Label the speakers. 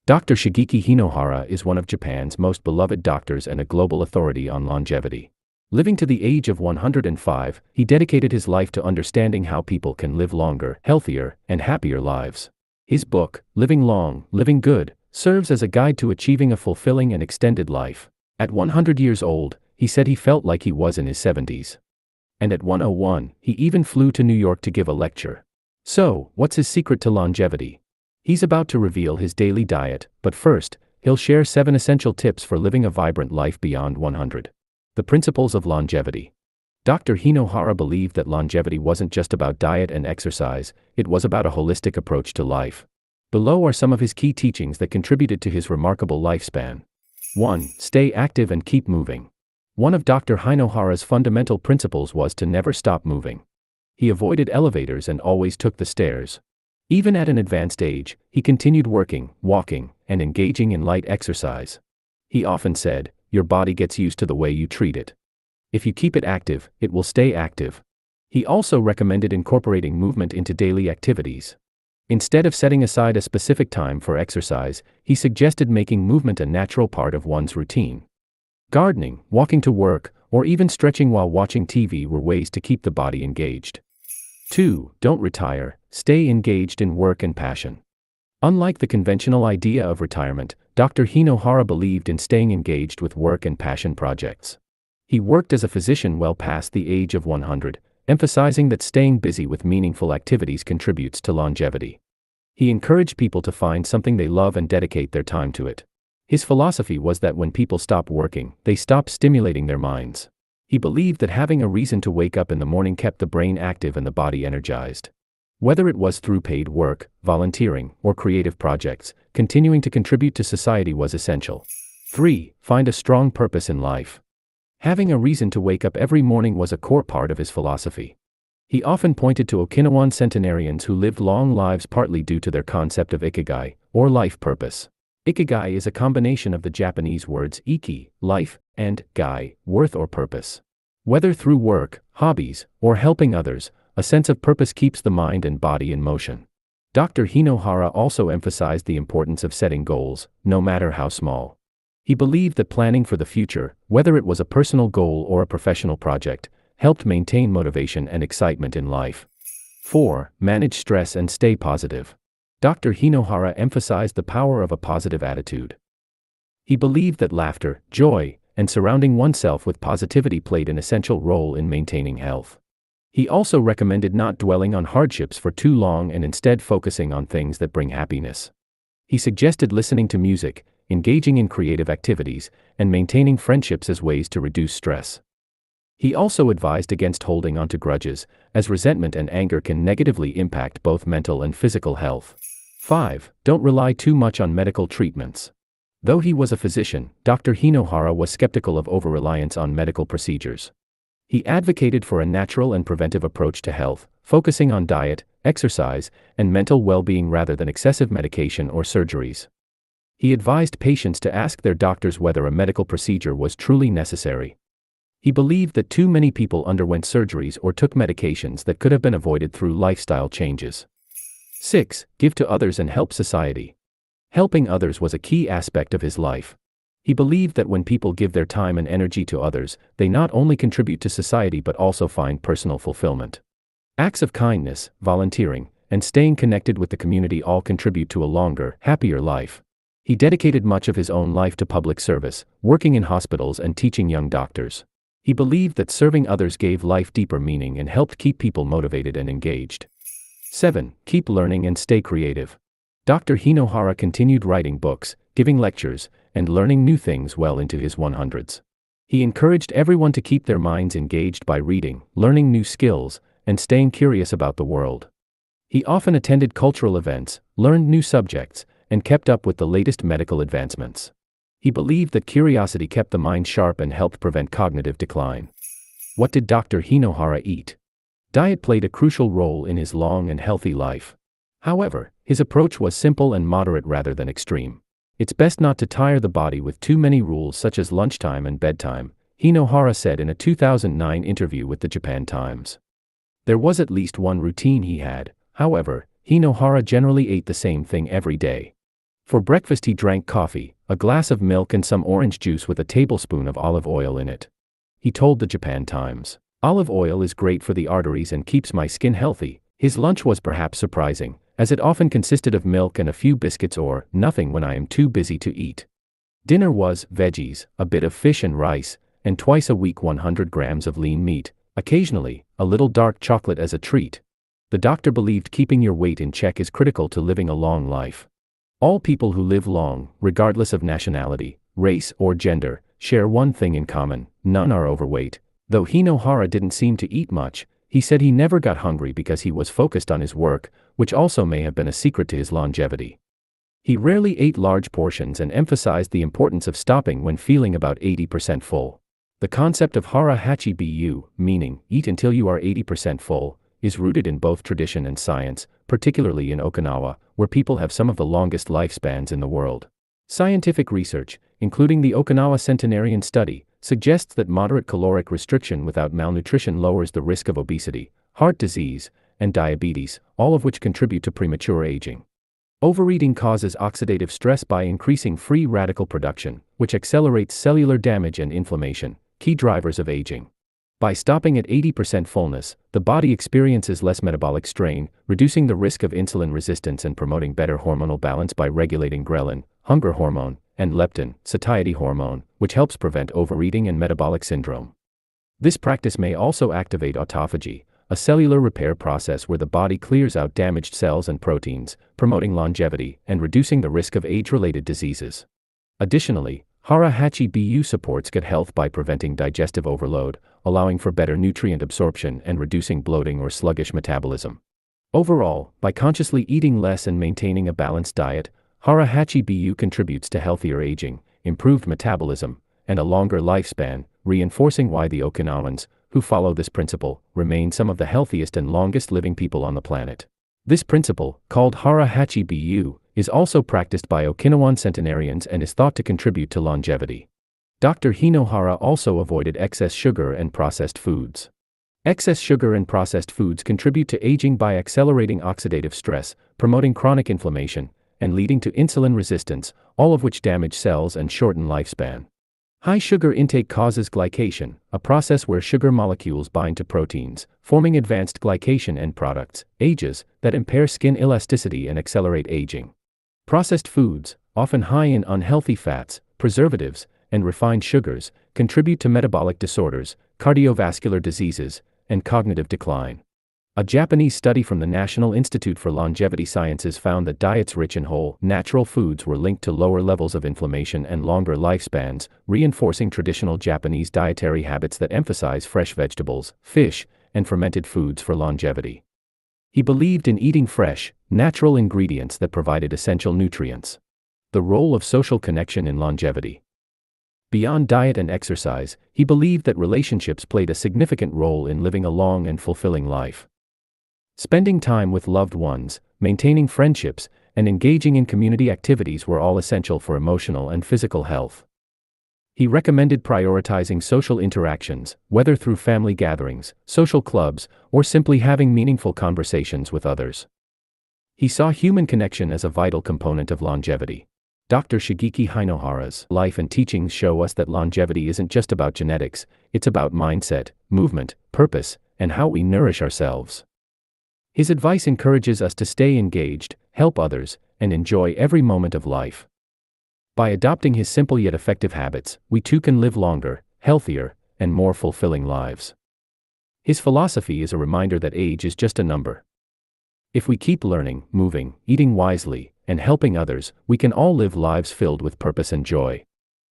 Speaker 1: Dr. Shigeki Hinohara is one of Japan's most beloved doctors and a global authority on longevity. Living to the age of 105, he dedicated his life to understanding how people can live longer, healthier, and happier lives. His book, Living Long, Living Good, serves as a guide to achieving a fulfilling and extended life. At 100 years old, he said he felt like he was in his 70s. And at 101, he even flew to New York to give a lecture. So, what's his secret to longevity? He's about to reveal his daily diet, but first, he'll share 7 essential tips for living a vibrant life beyond 100. The principles of longevity. Dr. Hinohara believed that longevity wasn't just about diet and exercise, it was about a holistic approach to life. Below are some of his key teachings that contributed to his remarkable lifespan. 1. Stay active and keep moving. One of Dr. Hinohara's fundamental principles was to never stop moving. He avoided elevators and always took the stairs. Even at an advanced age, he continued working, walking, and engaging in light exercise. He often said, "Your body gets used to the way you treat it. If you keep it active, it will stay active." He also recommended incorporating movement into daily activities. Instead of setting aside a specific time for exercise, he suggested making movement a natural part of one's routine. Gardening, walking to work, or even stretching while watching TV were ways to keep the body engaged. 2. Don't retire, stay engaged in work and passion. Unlike the conventional idea of retirement, Dr. Hinohara believed in staying engaged with work and passion projects. He worked as a physician well past the age of 100, emphasizing that staying busy with meaningful activities contributes to longevity. He encouraged people to find something they love and dedicate their time to it. His philosophy was that when people stop working, they stop stimulating their minds. He believed that having a reason to wake up in the morning kept the brain active and the body energized. Whether it was through paid work, volunteering, or creative projects, continuing to contribute to society was essential. 3. Find a strong purpose in life. Having a reason to wake up every morning was a core part of his philosophy. He often pointed to Okinawan centenarians who lived long lives partly due to their concept of ikigai, or life purpose. Ikigai is a combination of the Japanese words iki, life, and gai, worth or purpose. Whether through work, hobbies, or helping others, a sense of purpose keeps the mind and body in motion. Dr. Hinohara also emphasized the importance of setting goals, no matter how small. He believed that planning for the future, whether it was a personal goal or a professional project, helped maintain motivation and excitement in life. 4. Manage stress and stay positive. Dr. Hinohara emphasized the power of a positive attitude. He believed that laughter, joy, and surrounding oneself with positivity played an essential role in maintaining health. He also recommended not dwelling on hardships for too long and instead focusing on things that bring happiness. He suggested listening to music, engaging in creative activities, and maintaining friendships as ways to reduce stress. He also advised against holding onto grudges, as resentment and anger can negatively impact both mental and physical health. 5. Don't rely too much on medical treatments. Though he was a physician, Dr. Hinohara was skeptical of over-reliance on medical procedures. He advocated for a natural and preventive approach to health, focusing on diet, exercise, and mental well-being rather than excessive medication or surgeries. He advised patients to ask their doctors whether a medical procedure was truly necessary. He believed that too many people underwent surgeries or took medications that could have been avoided through lifestyle changes. 6. Give to others and help society. Helping others was a key aspect of his life. He believed that when people give their time and energy to others, they not only contribute to society but also find personal fulfillment. Acts of kindness, volunteering, and staying connected with the community all contribute to a longer, happier life. He dedicated much of his own life to public service, working in hospitals and teaching young doctors. He believed that serving others gave life deeper meaning and helped keep people motivated and engaged. 7. Keep learning and stay creative. Dr. Hinohara continued writing books, giving lectures, and learning new things well into his 100s. He encouraged everyone to keep their minds engaged by reading, learning new skills, and staying curious about the world. He often attended cultural events, learned new subjects, and kept up with the latest medical advancements. He believed that curiosity kept the mind sharp and helped prevent cognitive decline. What did Dr. Hinohara eat? Diet played a crucial role in his long and healthy life. However, his approach was simple and moderate rather than extreme. It's best not to tire the body with too many rules such as lunchtime and bedtime, Hinohara said in a 2009 interview with the Japan Times. There was at least one routine he had, however, Hinohara generally ate the same thing every day. For breakfast he drank coffee, a glass of milk and some orange juice with a tablespoon of olive oil in it. He told the Japan Times, "Olive oil is great for the arteries and keeps my skin healthy." His lunch was perhaps surprising, as it often consisted of milk and a few biscuits or nothing when I am too busy to eat. Dinner was veggies, a bit of fish and rice, and twice a week 100 grams of lean meat, occasionally a little dark chocolate as a treat. The doctor believed keeping your weight in check is critical to living a long life. All people who live long, regardless of nationality, race, or gender, share one thing in common: none are overweight. Though Hinohara didn't seem to eat much, he said he never got hungry because he was focused on his work, which also may have been a secret to his longevity. He rarely ate large portions and emphasized the importance of stopping when feeling about 80% full. The concept of hara hachi bu, meaning eat until you are 80% full, is rooted in both tradition and science, particularly in Okinawa, where people have some of the longest lifespans in the world. Scientific research, including the Okinawa Centenarian Study, suggests that moderate caloric restriction without malnutrition lowers the risk of obesity, heart disease, and diabetes, all of which contribute to premature aging. Overeating causes oxidative stress by increasing free radical production, which accelerates cellular damage and inflammation, key drivers of aging. By stopping at 80% fullness, the body experiences less metabolic strain, reducing the risk of insulin resistance and promoting better hormonal balance by regulating ghrelin, hunger hormone, and leptin, satiety hormone, which helps prevent overeating and metabolic syndrome. This practice may also activate autophagy, a cellular repair process where the body clears out damaged cells and proteins, promoting longevity and reducing the risk of age-related diseases. Additionally, hara hachi bu supports gut health by preventing digestive overload, allowing for better nutrient absorption and reducing bloating or sluggish metabolism. Overall, by consciously eating less and maintaining a balanced diet, hara hachi bu contributes to healthier aging, improved metabolism, and a longer lifespan, reinforcing why the Okinawans, who follow this principle, remain some of the healthiest and longest living people on the planet. This principle, called hara hachi bu, is also practiced by Okinawan centenarians and is thought to contribute to longevity. Dr. Hinohara also avoided excess sugar and processed foods. Excess sugar and processed foods contribute to aging by accelerating oxidative stress, promoting chronic inflammation, and leading to insulin resistance, all of which damage cells and shorten lifespan. High sugar intake causes glycation, a process where sugar molecules bind to proteins, forming advanced glycation end products, AGEs, that impair skin elasticity and accelerate aging. Processed foods, often high in unhealthy fats, preservatives, and refined sugars, contribute to metabolic disorders, cardiovascular diseases, and cognitive decline. A Japanese study from the National Institute for Longevity Sciences found that diets rich in whole, natural foods were linked to lower levels of inflammation and longer lifespans, reinforcing traditional Japanese dietary habits that emphasize fresh vegetables, fish, and fermented foods for longevity. He believed in eating fresh, natural ingredients that provided essential nutrients. The role of social connection in longevity. Beyond diet and exercise, he believed that relationships played a significant role in living a long and fulfilling life. Spending time with loved ones, maintaining friendships, and engaging in community activities were all essential for emotional and physical health. He recommended prioritizing social interactions, whether through family gatherings, social clubs, or simply having meaningful conversations with others. He saw human connection as a vital component of longevity. Dr. Shigeki Hinohara's life and teachings show us that longevity isn't just about genetics, it's about mindset, movement, purpose, and how we nourish ourselves. His advice encourages us to stay engaged, help others, and enjoy every moment of life. By adopting his simple yet effective habits, we too can live longer, healthier, and more fulfilling lives. His philosophy is a reminder that age is just a number. If we keep learning, moving, eating wisely, and helping others, we can all live lives filled with purpose and joy.